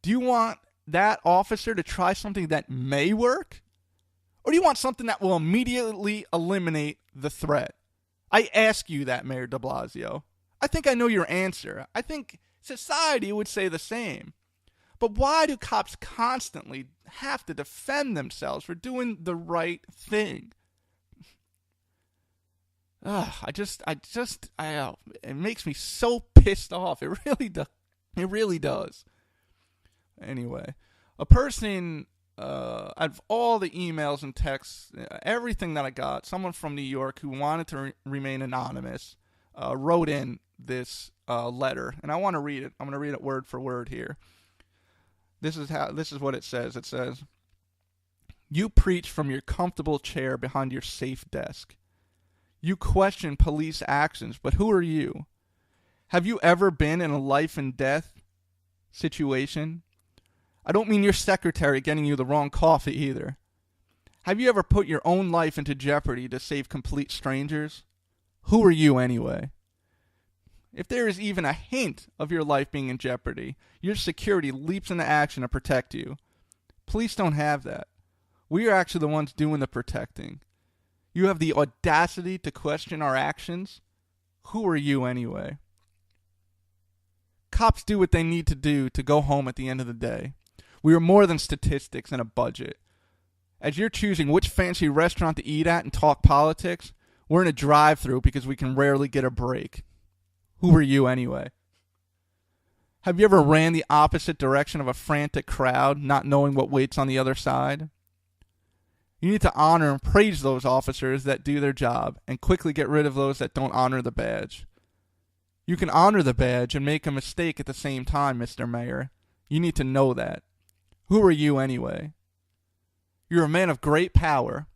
Do you want that officer to try something that may work? Or do you want something that will immediately eliminate the threat? I ask you that, Mayor de Blasio. I think I know your answer. I think society would say the same. But why do cops constantly have to defend themselves for doing the right thing? It makes me so pissed off. It really does. It really does. Anyway, a person, out of all the emails and texts, everything that I got, someone from New York who wanted to remain anonymous, wrote in this letter, and I want to read it. I'm going to read it word for word here. This is what it says. It says, "You preach from your comfortable chair behind your safe desk. You question police actions, but who are you? Have you ever been in a life and death situation? I don't mean your secretary getting you the wrong coffee either. Have you ever put your own life into jeopardy to save complete strangers? Who are you anyway? If there is even a hint of your life being in jeopardy, your security leaps into action to protect you. Police don't have that. We are actually the ones doing the protecting. You have the audacity to question our actions? Who are you anyway?" Cops do what they need to do to go home at the end of the day. We are more than statistics and a budget. As you're choosing which fancy restaurant to eat at and talk politics, we're in a drive-thru because we can rarely get a break. Who are you anyway? Have you ever ran the opposite direction of a frantic crowd, not knowing what waits on the other side? You need to honor and praise those officers that do their job and quickly get rid of those that don't honor the badge. You can honor the badge and make a mistake at the same time, Mr. Mayor. You need to know that. Who are you anyway? You're a man of great power.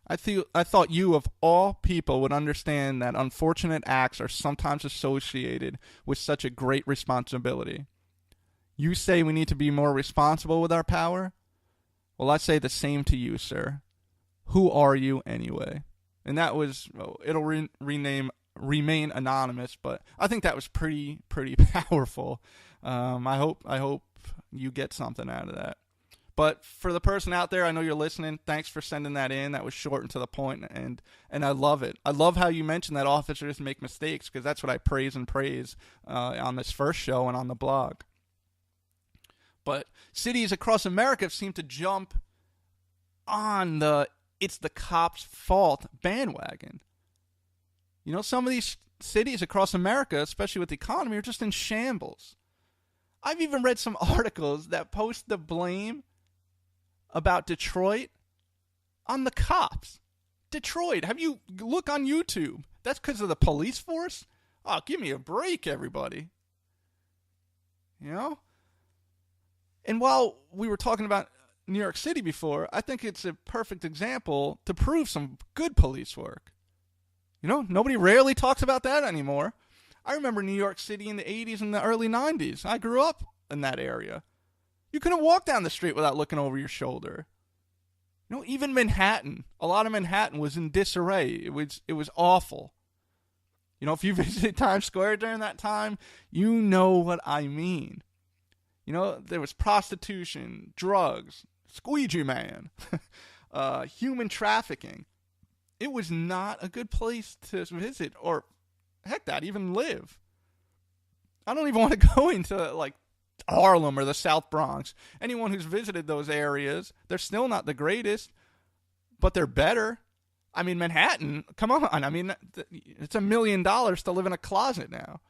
I thought you, of all people, would understand that unfortunate acts are sometimes associated with such a great responsibility. You say we need to be more responsible with our power? Well, I say the same to you, sir. Who are you anyway? And that was, it'll remain anonymous, but I think that was pretty powerful. I hope you get something out of that. But for the person out there, I know you're listening. Thanks for sending that in. That was short and to the point, and I love it. I love how you mentioned that officers make mistakes, because that's what I praise on this first show and on the blog. But cities across America seem to jump on it's the cops' fault bandwagon. You know, some of these cities across America, especially with the economy, are just in shambles. I've even read some articles that post the blame about Detroit on the cops. Detroit, have you look on YouTube? That's because of the police force? Oh, give me a break, everybody. You know? And while we were talking about New York City before, I think it's a perfect example to prove some good police work. You know, nobody rarely talks about that anymore. I remember New York City in the 80s and the early 90s. I grew up in that area. You couldn't walk down the street without looking over your shoulder. You know, even Manhattan. A lot of Manhattan was in disarray. It was awful. You know, if you visited Times Square during that time, you know what I mean. You know, there was prostitution, drugs, squeegee man, human trafficking. It was not a good place to visit, or heck, that even live. I don't even want to go into like Harlem or the South Bronx. Anyone who's visited those areas, they're still not the greatest, but they're better. I mean, Manhattan, come on. I mean, it's $1 million to live in a closet now.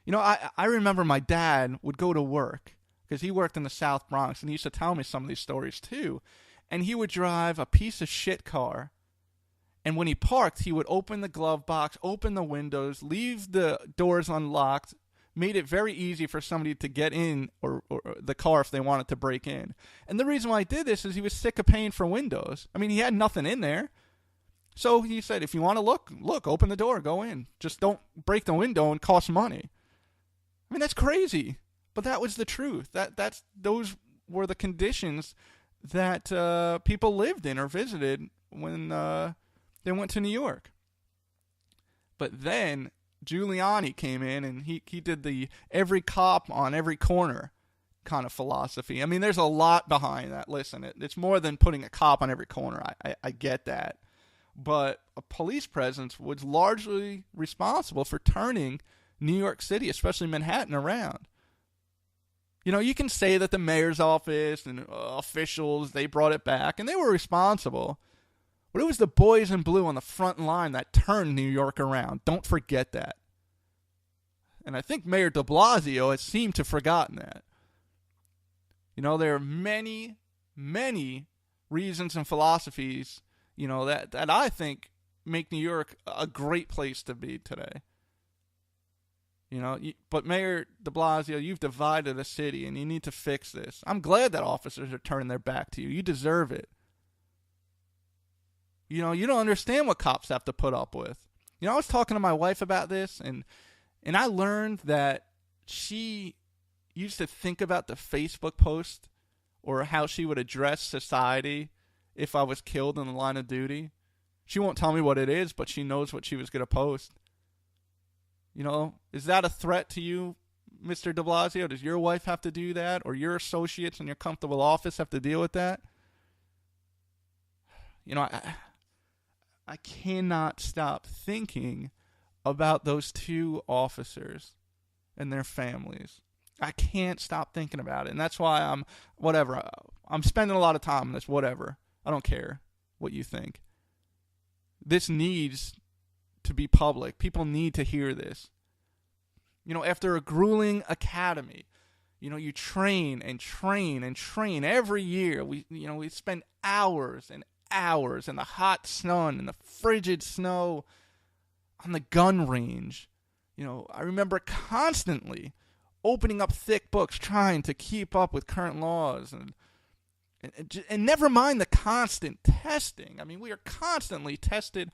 You know, I remember my dad would go to work because he worked in the South Bronx, and he used to tell me some of these stories too. And he would drive a piece of shit car. And when he parked, he would open the glove box, open the windows, leave the doors unlocked, made it very easy for somebody to get in or the car if they wanted to break in. And the reason why he did this is he was sick of paying for windows. I mean, he had nothing in there. So he said, if you want to look, open the door, go in. Just don't break the window and cost money. I mean, that's crazy. But that was the truth. Those were the conditions that people lived in or visited when they went to New York. But then Giuliani came in, and he did the every cop on every corner. kind of philosophy. I mean, there's a lot behind that. Listen, it's more than putting a cop on every corner. I get that. But a police presence was largely responsible for turning New York City, especially Manhattan, around. You know, you can say that the mayor's office and officials, they brought it back, and they were responsible. But it was the boys in blue on the front line that turned New York around. Don't forget that. And I think Mayor de Blasio has seemed to have forgotten that. You know, there are many, many reasons and philosophies, you know, that I think make New York a great place to be today. You know, but Mayor de Blasio, you've divided the city, and you need to fix this. I'm glad that officers are turning their back to you. You deserve it. You know, you don't understand what cops have to put up with. You know, I was talking to my wife about this, and I learned that she used to think about the Facebook post or how she would address society if I was killed in the line of duty. She won't tell me what it is, but she knows what she was going to post. You know, is that a threat to you, Mr. de Blasio? Does your wife have to do that, or your associates in your comfortable office have to deal with that? You know, I cannot stop thinking about those two officers and their families. I can't stop thinking about it. And that's why I'm spending a lot of time on this, whatever. I don't care what you think. This needs to be public. People need to hear this. You know, after a grueling academy, you know, you train and train and train every year. We spend hours and hours in the hot sun and the frigid snow on the gun range. You know, I remember constantly opening up thick books trying to keep up with current laws and never mind the constant testing. I mean, we are constantly tested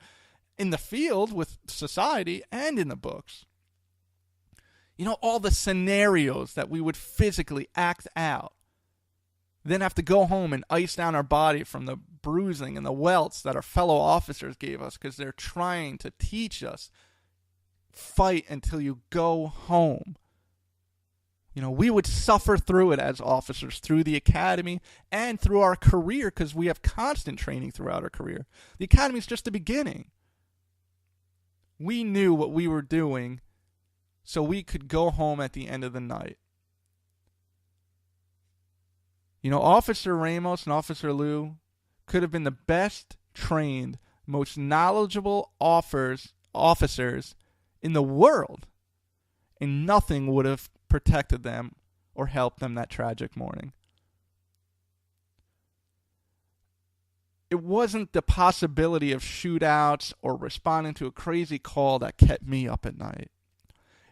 in the field with society and in the books. You know, all the scenarios that we would physically act out, then have to go home and ice down our body from the bruising and the welts that our fellow officers gave us because they're trying to teach us, fight until you go home. You know, we would suffer through it as officers through the academy and through our career because we have constant training throughout our career. The academy is just the beginning. We knew what we were doing so we could go home at the end of the night. You know, Officer Ramos and Officer Liu could have been the best trained, most knowledgeable officers in the world, and nothing would have protected them or helped them that tragic morning. It wasn't the possibility of shootouts or responding to a crazy call that kept me up at night.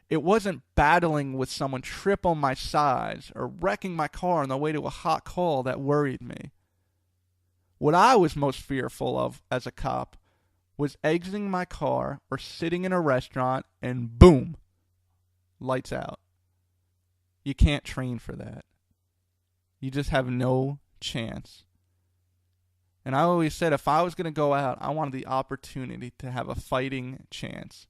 It wasn't battling with someone triple my size or wrecking my car on the way to a hot call that worried me. What I was most fearful of as a cop was exiting my car or sitting in a restaurant and boom, lights out. You can't train for that. You just have no chance. And I always said if I was going to go out, I wanted the opportunity to have a fighting chance.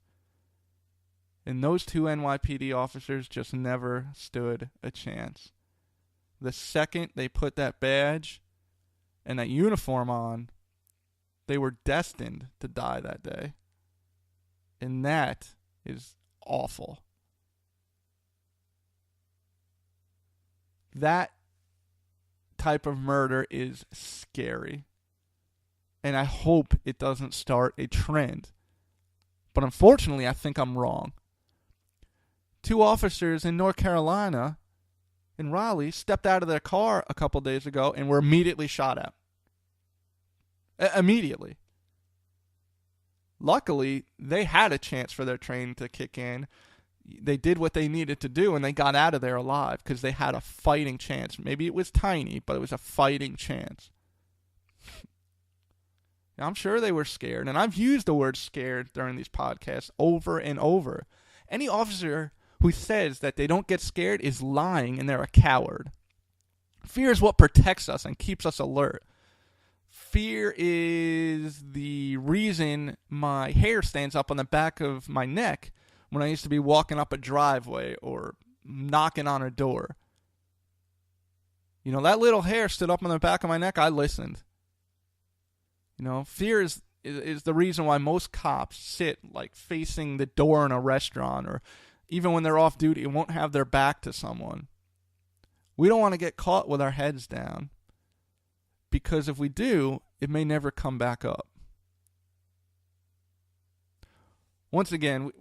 And those two NYPD officers just never stood a chance. The second they put that badge and that uniform on, they were destined to die that day. And that is awful. That type of murder is scary. And I hope it doesn't start a trend. But unfortunately, I think I'm wrong. 2 officers in North Carolina, in Raleigh, stepped out of their car a couple days ago and were immediately shot at. Immediately. Luckily, they had a chance for their training to kick in. They did what they needed to do, and they got out of there alive because they had a fighting chance. Maybe it was tiny, but it was a fighting chance. I'm sure they were scared, and I've used the word scared during these podcasts over and over. Any officer who says that they don't get scared is lying, and they're a coward. Fear is what protects us and keeps us alert. Fear is the reason my hair stands up on the back of my neck when I used to be walking up a driveway or knocking on a door. You know, that little hair stood up on the back of my neck. I listened. You know, fear is the reason why most cops sit like facing the door in a restaurant, or even when they're off duty and won't have their back to someone. We don't want to get caught with our heads down, because if we do, it may never come back up. Once again,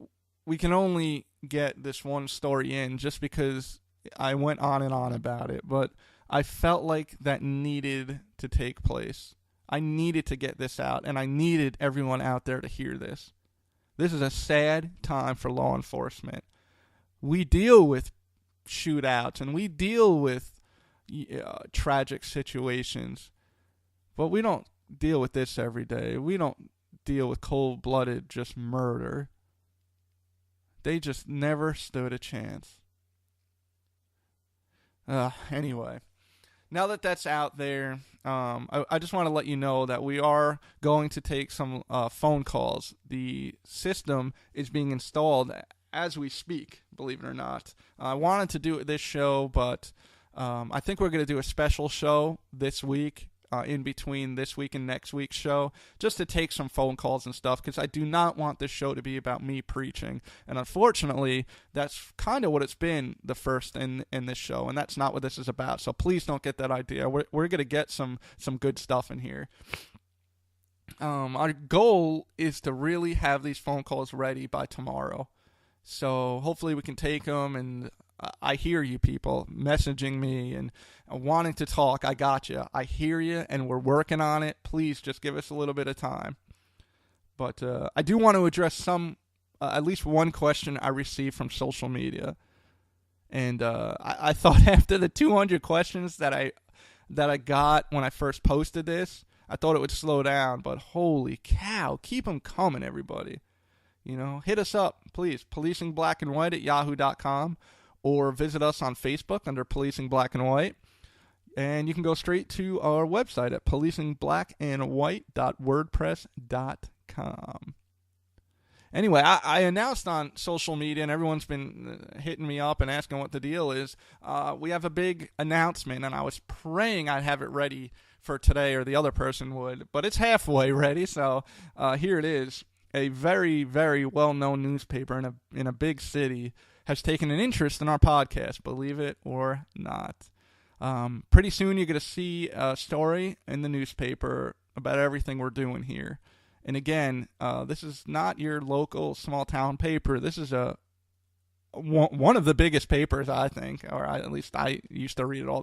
we can only get this one story in just because I went on and on about it, but I felt like that needed to take place. I needed to get this out, and I needed everyone out there to hear this. This is a sad time for law enforcement. We deal with shootouts, and we deal with tragic situations, but we don't deal with this every day. We don't deal with cold-blooded just murder. They just never stood a chance. Anyway, now that that's out there, I just want to let you know that we are going to take some phone calls. The system is being installed as we speak, believe it or not. I wanted to do it this show, but I think we're going to do a special show this week, in between this week and next week's show, just to take some phone calls and stuff, because I do not want this show to be about me preaching. And unfortunately, that's kind of what it's been the first in this show, and that's not what this is about. So please don't get that idea. We're going to get some good stuff in here. Our goal is to really have these phone calls ready by tomorrow. So hopefully we can take them, and I hear you people messaging me and wanting to talk. I got you. I hear you, and we're working on it. Please just give us a little bit of time. But I do want to address at least one question I received from social media. And I thought after the 200 questions that I got when I first posted this, I thought it would slow down. But holy cow, keep them coming, everybody. You know, hit us up, please. PolicingBlackandWhite@yahoo.com. Or visit us on Facebook under Policing Black and White. And you can go straight to our website at policingblackandwhite.wordpress.com. Anyway, I announced on social media, and everyone's been hitting me up and asking what the deal is. We have a big announcement, and I was praying I'd have it ready for today, or the other person would. But it's halfway ready, so here it is. A very, very well-known newspaper in a big city has taken an interest in our podcast, believe it or not. Pretty soon you're going to see a story in the newspaper about everything we're doing here. And again, this is not your local small-town paper. This is one of the biggest papers, I think, or at least I used to read it all the time.